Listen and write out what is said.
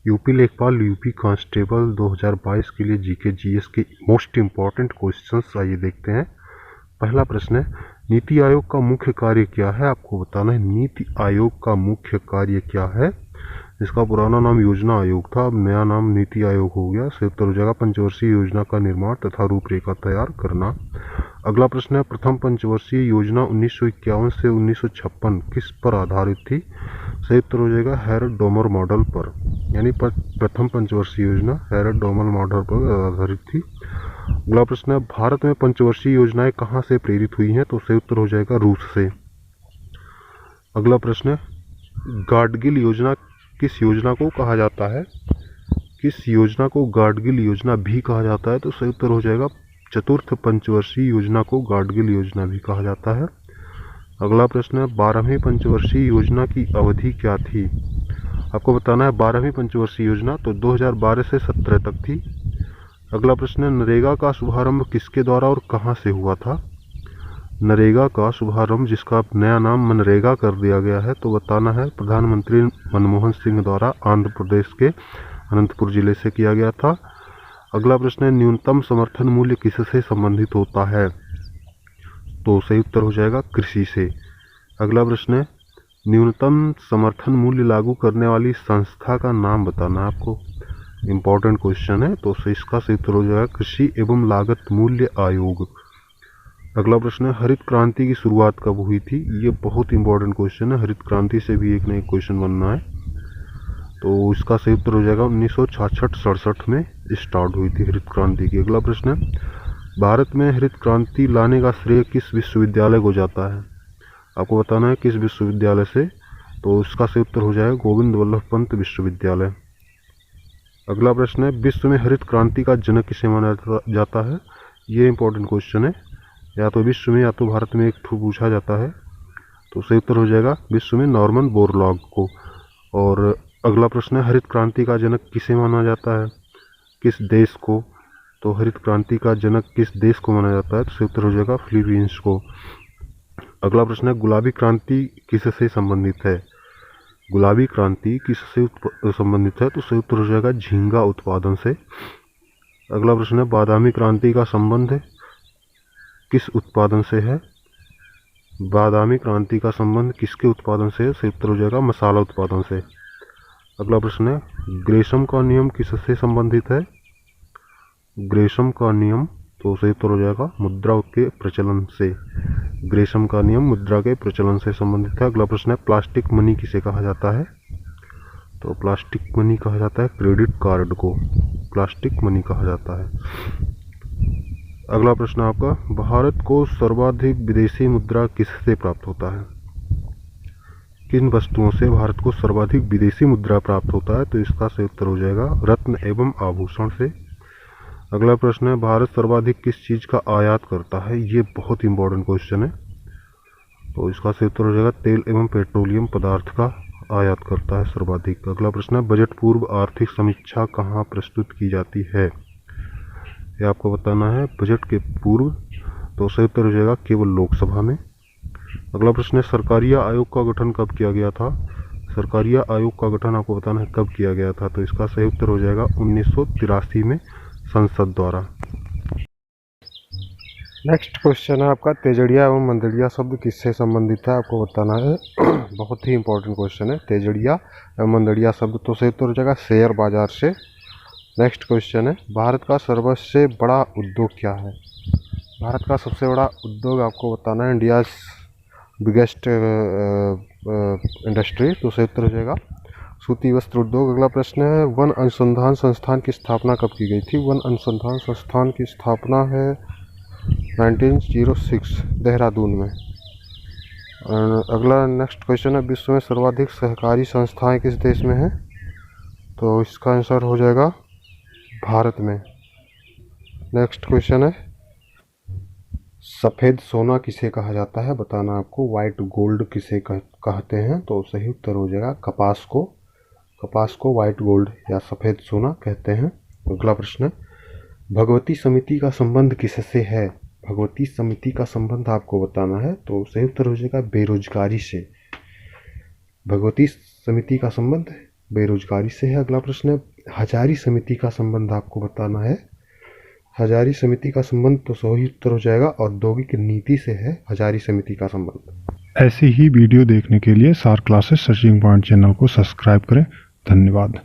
UP लेखपाल UP constable 2022 के लिए जीके जीएस के मोस्ट इंपॉर्टेंट क्वेश्चंस आइए देखते हैं। पहला प्रश्न है, नीति आयोग का मुख्य कार्य क्या है? आपको बताना है नीति आयोग का मुख्य कार्य क्या है। इसका पुराना नाम योजना आयोग था, अब नया नाम नीति आयोग हो गया। सही उत्तर हो जाएगा पंचवर्षीय योजना का निर्माण तथा रूपरेखा तैयार करना। अगला प्रश्न है, प्रथम पंचवर्षीय योजना 1951 से 1956 किस पर आधारित थी? सही उत्तर हो जाएगा हैरड डोमर मॉडल पर, यानी प्रथम पंचवर्षीय योजना हैरड डोमर मॉडल पर आधारित थी। अगला प्रश्न है, भारत में पंचवर्षीय योजनाएं कहाँ से प्रेरित हुई हैं? तो सही उत्तर हो जाएगा रूस से। अगला प्रश्न है, गाडगिल योजना किस योजना को कहा जाता है? किस योजना को गाडगिल योजना भी कहा जाता है? तो सही उत्तर हो जाएगा चतुर्थ पंचवर्षीय योजना को गाडगिल योजना भी कहा जाता है। अगला प्रश्न है, 12वीं पंचवर्षीय योजना की अवधि क्या थी? आपको बताना है 12वीं पंचवर्षीय योजना तो 2012 से 17 तक थी। अगला प्रश्न है, नरेगा का शुभारंभ किसके द्वारा और कहां से हुआ था? नरेगा का शुभारंभ, जिसका नया नाम मनरेगा कर दिया गया है, तो बताना है प्रधानमंत्री मनमोहन सिंह द्वारा आंध्र प्रदेश के अनंतपुर जिले से किया गया था। अगला प्रश्न है, न्यूनतम समर्थन मूल्य किससे संबंधित होता है? तो सही उत्तर हो जाएगा कृषि से। अगला प्रश्न है, न्यूनतम समर्थन मूल्य लागू करने वाली संस्था का नाम बताना है आपको। इंपॉर्टेंट क्वेश्चन है, तो इसका सही उत्तर हो जाएगा कृषि एवं लागत मूल्य आयोग। अगला प्रश्न है, हरित क्रांति की शुरुआत कब हुई थी? ये बहुत इंपॉर्टेंट क्वेश्चन है, हरित क्रांति से भी एक ना एक क्वेश्चन बनना है, तो इसका सही उत्तर हो जाएगा 1966-67 में स्टार्ट हुई थी हरित क्रांति की। अगला प्रश्न है, भारत में हरित क्रांति लाने का श्रेय किस विश्वविद्यालय को जाता है? आपको बताना है किस विश्वविद्यालय से, तो इसका सही उत्तर हो जाएगा गोविंद वल्लभ पंत विश्वविद्यालय। अगला प्रश्न है, विश्व में हरित क्रांति का जनक किसे माना जाता है? ये इंपॉर्टेंट क्वेश्चन है, या तो विश्व में या तो भारत में एक पूछा जाता है, तो सही उत्तर हो जाएगा विश्व में नॉर्मन बोरलॉग को। और अगला प्रश्न है, हरित क्रांति का जनक किसे माना जाता है, किस देश को? तो हरित क्रांति का जनक किस देश को माना जाता है? तो सही उत्तर हो जाएगा फिलीपींस को। अगला प्रश्न है, गुलाबी क्रांति किससे संबंधित है? गुलाबी क्रांति किससे संबंधित है? तो सही उत्तर हो जाएगा झींगा उत्पादन से। अगला प्रश्न है, बादामी क्रांति का संबंध किस उत्पादन से है? बादामी क्रांति का संबंध किसके उत्पादन से है? सही उत्तर हो जाएगा मसाला उत्पादन से। अगला प्रश्न है, ग्रेशम का नियम किससे संबंधित है? ग्रेशम का नियम, तो सही उत्तर हो जाएगा मुद्रा के प्रचलन से। ग्रेशम का नियम मुद्रा के प्रचलन से संबंधित है। अगला प्रश्न है, प्लास्टिक मनी किसे कहा जाता है? तो प्लास्टिक मनी कहा जाता है क्रेडिट कार्ड को, प्लास्टिक मनी कहा जाता है। अगला प्रश्न आपका, भारत को सर्वाधिक विदेशी मुद्रा किससे प्राप्त होता है? किन वस्तुओं से भारत को सर्वाधिक विदेशी मुद्रा प्राप्त होता है? तो इसका सही उत्तर हो जाएगा रत्न एवं आभूषण से। अगला प्रश्न है, भारत सर्वाधिक किस चीज का आयात करता है? ये बहुत इंपॉर्टेंट क्वेश्चन है, तो इसका सही उत्तर हो जाएगा तेल एवं पेट्रोलियम पदार्थ का आयात करता है सर्वाधिक। अगला प्रश्न है, बजट पूर्व आर्थिक समीक्षा कहाँ प्रस्तुत की जाती है? ये आपको बताना है बजट के पूर्व, तो सही उत्तर हो जाएगा केवल लोकसभा में। अगला प्रश्न है, सरकारिया आयोग का गठन कब किया गया था? सरकारिया आयोग का गठन आपको बताना है कब किया गया था, तो इसका सही उत्तर हो जाएगा 1983 में संसद द्वारा। नेक्स्ट क्वेश्चन है आपका, तेजड़िया एवं मंदड़िया शब्द किससे संबंधित है? आपको बताना है बहुत ही इंपॉर्टेंट क्वेश्चन है, तेजड़िया एवं मंदड़िया शब्द, तो सही उत्तर हो जाएगा शेयर बाजार से। नेक्स्ट क्वेश्चन है, भारत का सबसे बड़ा उद्योग क्या है? भारत का सबसे बड़ा उद्योग आपको बताना है इंडिया बिगेस्ट इंडस्ट्री, तो सही उत्तर हो जाएगा सूती वस्त्र उद्योग। अगला प्रश्न है, वन अनुसंधान संस्थान की स्थापना कब की गई थी? वन अनुसंधान संस्थान की स्थापना है 1906 देहरादून में। अगला नेक्स्ट क्वेश्चन है, विश्व में सर्वाधिक सहकारी संस्थाएं किस देश में हैं? तो इसका आंसर हो जाएगा भारत में। नेक्स्ट क्वेश्चन है, सफ़ेद सोना किसे कहा जाता है? बताना आपको, वाइट गोल्ड किसे कहते हैं? तो सही उत्तर हो जाएगा कपास को, कपास को वाइट गोल्ड या सफ़ेद सोना कहते हैं। अगला प्रश्न है, भगवती समिति का संबंध किससे है? भगवती समिति का संबंध आपको बताना है, तो सही उत्तर हो जाएगा बेरोजगारी से। भगवती समिति का संबंध बेरोजगारी से है। अगला प्रश्न है, हजारी समिति का संबंध आपको बताना है। हजारी समिति का संबंध तो सही उत्तर हो जाएगा, औद्योगिक नीति से है हजारी समिति का संबंध। ऐसी ही वीडियो देखने के लिए सार क्लासेस सर्चिंग पॉइंट चैनल को सब्सक्राइब करें। धन्यवाद।